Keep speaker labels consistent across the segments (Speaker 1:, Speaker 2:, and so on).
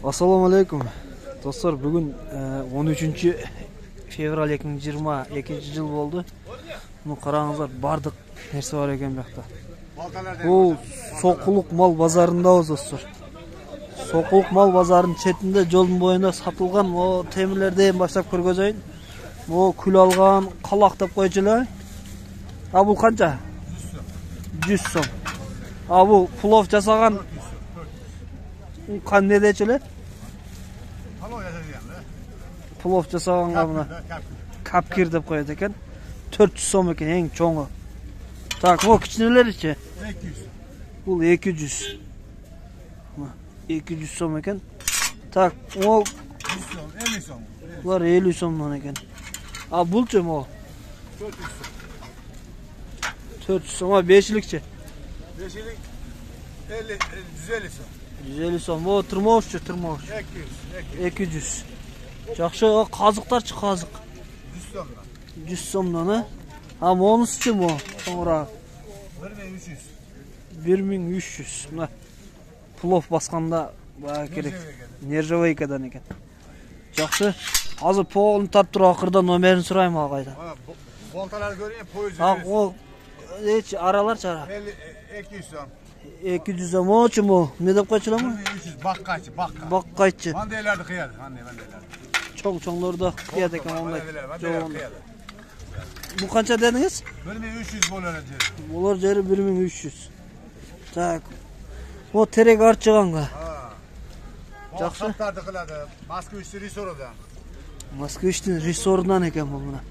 Speaker 1: Assalamu alaikum. Dostlar, bugün 13 fevral 2022 yıl oldu. Bunu qarаңыздар, бардық нәрсе бар екен бұяқта. Бұл Соқұлық мал базарындамыз достар. Соқұлық мал базарының шетінде, жолдың бойында сатылған о темірлерден баштап көргөзейін. О күл алған, қалақ деп қойчылар. А бұл қанша? 100 сом. А бұл плов жасаған қан не дечілер? Плов жасағанға мына капкир деп қояды екен. 400 сом екен, ең чоңы. Так, о кішінелер іші?
Speaker 2: 200.
Speaker 1: Бұл 200. 200 сом екен. Так, о
Speaker 2: 50 сом.
Speaker 1: Бұлар 50 сомнан екен. А бұл чым о? 400 сом, а бешілік
Speaker 2: 5'lik 150 сом.
Speaker 1: 150 сом. О, тұрмауыш 200. Жақшы, қазықтар қазық.
Speaker 2: 100 сомдан.
Speaker 1: 100 сомнан, а монысы чым о? Соңыра
Speaker 2: 1300.
Speaker 1: 1300. Мына плов басқанда баа керек. Нержавейкадан екен. Жақсы. Азыр полын тап тұр, ақырда номерін сұрайым ағайда.
Speaker 2: Болталар göreyim, poyuz.
Speaker 1: О, аралар чара.
Speaker 2: 200 сом.
Speaker 1: 200 сом о чым о? Не деп қойчылар ма?
Speaker 2: 300 bakkaçı, bakka.
Speaker 1: Баққайчы.
Speaker 2: Mandaylarda kıyadı, mandaylarda.
Speaker 1: Çoğlorda kıyat eкен ондай.
Speaker 2: Mandaylarda.
Speaker 1: Bu қанша дедіңіз?
Speaker 2: 1300 болар жері.
Speaker 1: Олар жері 1300. Так. О терек арчығанға.
Speaker 2: Жақсы. Саптарды қылады. Москвичті ресордан.
Speaker 1: Москвичтің ресорынан екен бұл мына.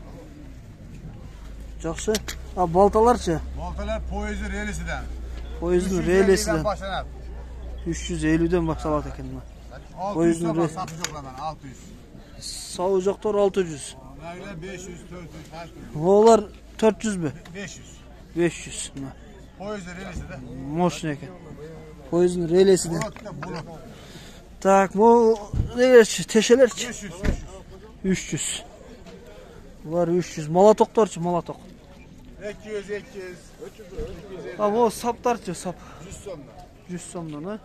Speaker 1: Жақсы. А балталарчы?
Speaker 2: Болталар poyuzun relisinden.
Speaker 1: Poyuzun relisinden.
Speaker 2: 350'den
Speaker 1: 350'den başladı eкен mına.
Speaker 2: 600 sabah satı yoklaman, 600.
Speaker 1: Sağı ucaklar 600.
Speaker 2: Onlar 500, 400, 500.
Speaker 1: Oğlar 400 mü?
Speaker 2: 500.
Speaker 1: 500 mı?
Speaker 2: Poyuzun relisinden.
Speaker 1: Moşun eкен. Poyuzun relisinden.
Speaker 2: Bulut.
Speaker 1: Так, bu neler teşeler?
Speaker 2: 300.
Speaker 1: 300. Var 300. Malatok.
Speaker 2: 200.
Speaker 1: Ha bu saptarçı sap.
Speaker 2: 100 somdan.
Speaker 1: 100 somdan ha.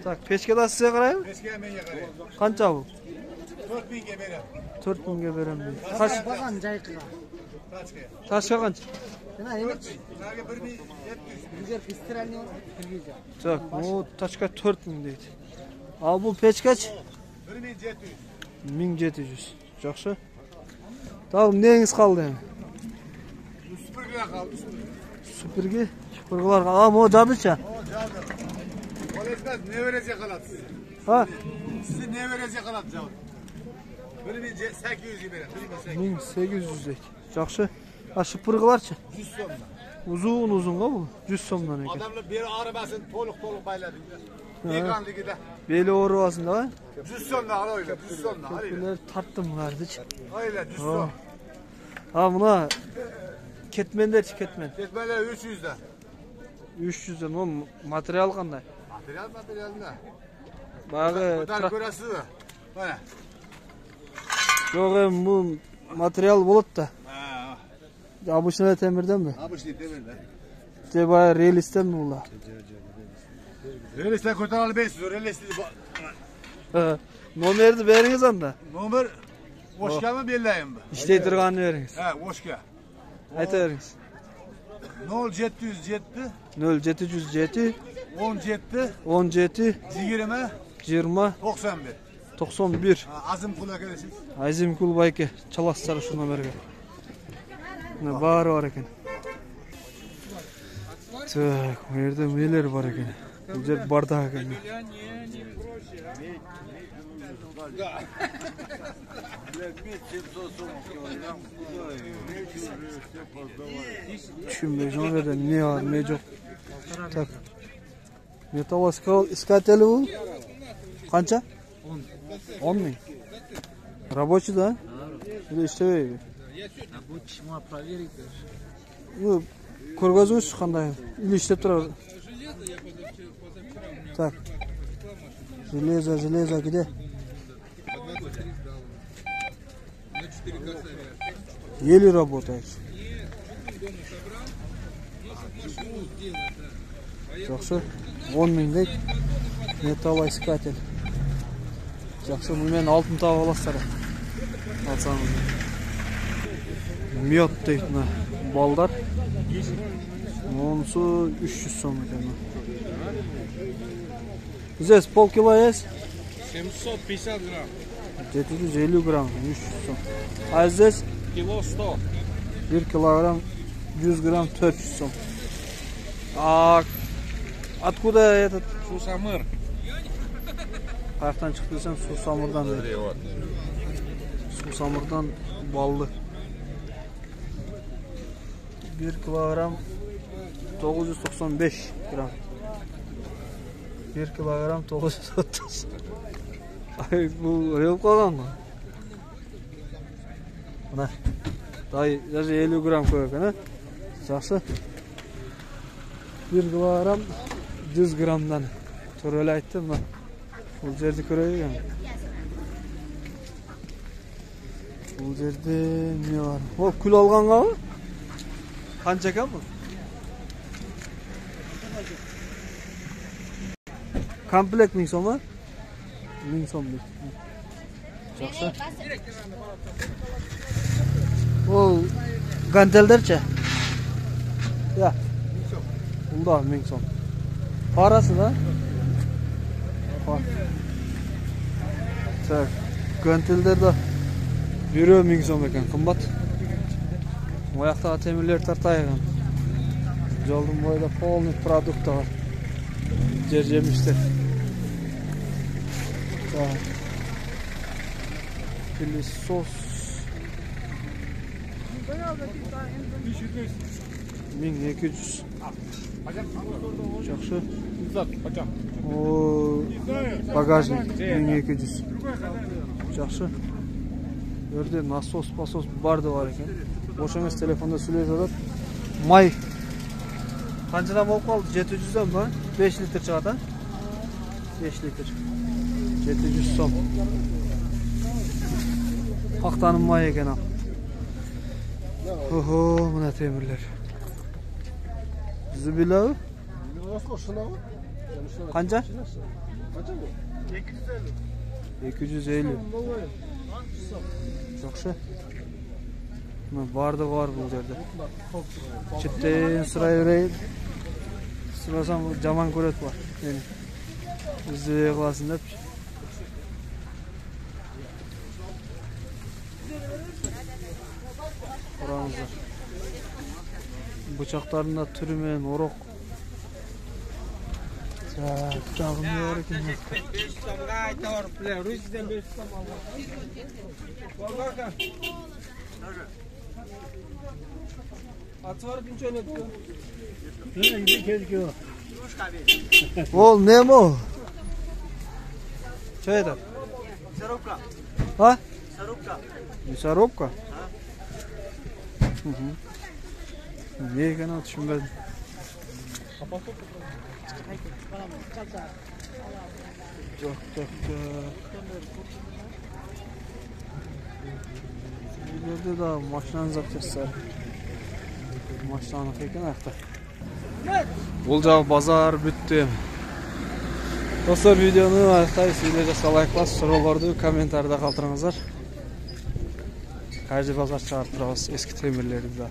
Speaker 1: Так, peşke de size karayım.
Speaker 2: Peşke ben yakarayım.
Speaker 1: Kança bu?
Speaker 2: 4000'e verem.
Speaker 1: 4000'e verem diyor. Kaç?
Speaker 3: Bakan cayqıga.
Speaker 2: Kaçka?
Speaker 1: Taşka kança?
Speaker 3: Nima emas?
Speaker 2: Narga 1700.
Speaker 3: Bizga pistirani kirgizgan.
Speaker 1: Так, bu taşka 4000 deydi. Al bu peçkaç?
Speaker 2: 1700.
Speaker 1: 1700. Жақсы. Tamam, neyiniz kaldı yani?
Speaker 2: Süpürgeler kaldı.
Speaker 1: Süpürge. Süpürgeler kaldı. Ama o cadıça.
Speaker 2: O cadı. O etmez. Ne verecek kalat size?
Speaker 1: Ha?
Speaker 2: Size ne verecek kalat cadı? 1800 verem.
Speaker 1: 1800 deydi. Жақсы. Ha süpürgelerçi?
Speaker 2: 100 somdan.
Speaker 1: Uzun bu. 100 somdan ekan.
Speaker 2: Adamlar bir arabasını toluk bayladı. Yegan ligide.
Speaker 1: Beli oruvasında ha?
Speaker 2: 100 somdan öyle. 100 somdan.
Speaker 1: Köpüler tarttım kardeş.
Speaker 2: Öyle 100 som.
Speaker 1: Ha buna ketmenler ketmen.
Speaker 2: Ketmeler 300'den.
Speaker 1: 300'den o materyal qanday?
Speaker 2: Materyal ne?
Speaker 1: Bağı
Speaker 2: Bunlar göresi de. Böyle.
Speaker 1: Yok bu materyal bulut da.
Speaker 2: Ha.
Speaker 1: Abuşuna temirden mi?
Speaker 2: Abışlı demirden.
Speaker 1: Cebaya realisten mi ula?
Speaker 2: Realistle kurtaralı 500. Realistle
Speaker 1: Nomeri veriniz anda.
Speaker 2: Nomer Oşka mı belleyim mi?
Speaker 1: İşte durganını veriniz.
Speaker 2: He, Oşka.
Speaker 1: Ayta veriniz.
Speaker 2: 0707
Speaker 1: 0707
Speaker 2: 17
Speaker 1: 17
Speaker 2: 20
Speaker 1: 20
Speaker 2: 91.
Speaker 1: 91.
Speaker 2: Azim kul arkadaşız.
Speaker 1: Azim Kulbayke çalasları şu nomerge. Ne var eken. Так, bu yerde neler var eken. Güzel bardak eken. Düşünmeyeceğim öyle ne var ne yok. Так. Металлоискатели bu. Kança? 10 bin. Рабочий да? Или işleveydi?
Speaker 3: Рабочий ма проверить.
Speaker 1: Bu көргөзүңүз кандай? Или иштеп турат? Так. Железо где? Еле работает. Жақсы. 10 000 металлоискатель. Жақсы, бұнымен алтын тауып аласыздар. Алсаңыз. Мед дейді балдар. Онысы 300 сом екен. Здесь полкило есть?
Speaker 2: 750 грамм.
Speaker 1: 750 грамм, 300 сом. А здесь?
Speaker 2: Кило 100.
Speaker 1: 1 килограмм, 100 грамм, 400 сом. А откуда этот?
Speaker 2: Сусамыр.
Speaker 1: Қаяқтан шықты десем, Сусамырдан. Сусамырдан балды. 1 килограмм 995 грамм. 1 килограмм 930. Ай, бұл реал қалған ма? Мына. Даже 50 грамм көйек, не? Жақсы. 1 килограмм 100 граммдан. Түрелі айтты ма? Бұл жерді көрейік. Бұл жерде не бар? О, күл алғанға ба? Қанша екен бұл? Комплект 1000 сом ба? 1000 сом дейді. Жақсы. Ол гантельдерше? Я. Бұл да 1000 сом. Парасы да? Так, гантельдер да бюро 1000 сом екен, қымбат. Ояқтағы темірлер тартайған. Жолдың бойда полный продукты бар. Жер-жеміштер. Так. Пылесос. 1200. Жақсы. О, багажник 1200. Жақсы. Өрде насос барды бар екен. Ошаңыз телефонда сөйлеп жатады. Май. Қаншадан болып қалды? 700-ден ба? 5 литр шығады, 5 литр. 700 сом. Қақтаным май екен ал. Охо, мына темірлер. Зубилау? Қанша? 250. Жақсы. Барды бар бұл жерде. Четтен сұрай берейін. Сұрасам жаман көрет бар. Бізде қыласын деп. Қараңыздар. Бычақтарында түрімен орық. Жағын не бар екен?
Speaker 2: 500 сомға айта барып, Русиядан 500 сом алған. Atvar pinçön ötüyor.
Speaker 3: Ne gibi geziyor?
Speaker 1: Ол не мо? Что это?
Speaker 2: Мясорубка.
Speaker 1: А?
Speaker 2: Мясорубка.
Speaker 1: Мясорубка? Не екен түсінбедім. Жоқ. Үйлерде да машинаның запчастары. Машинаны екен аяқта. Бұл жағы базар бүтті. Достар, видеоны аяқтайыз. Видео жасқа лайклас, сұрауларды комментарда қалдырыңыздар. Қайжы базар шығарып тұрамыз ескі темірлерді.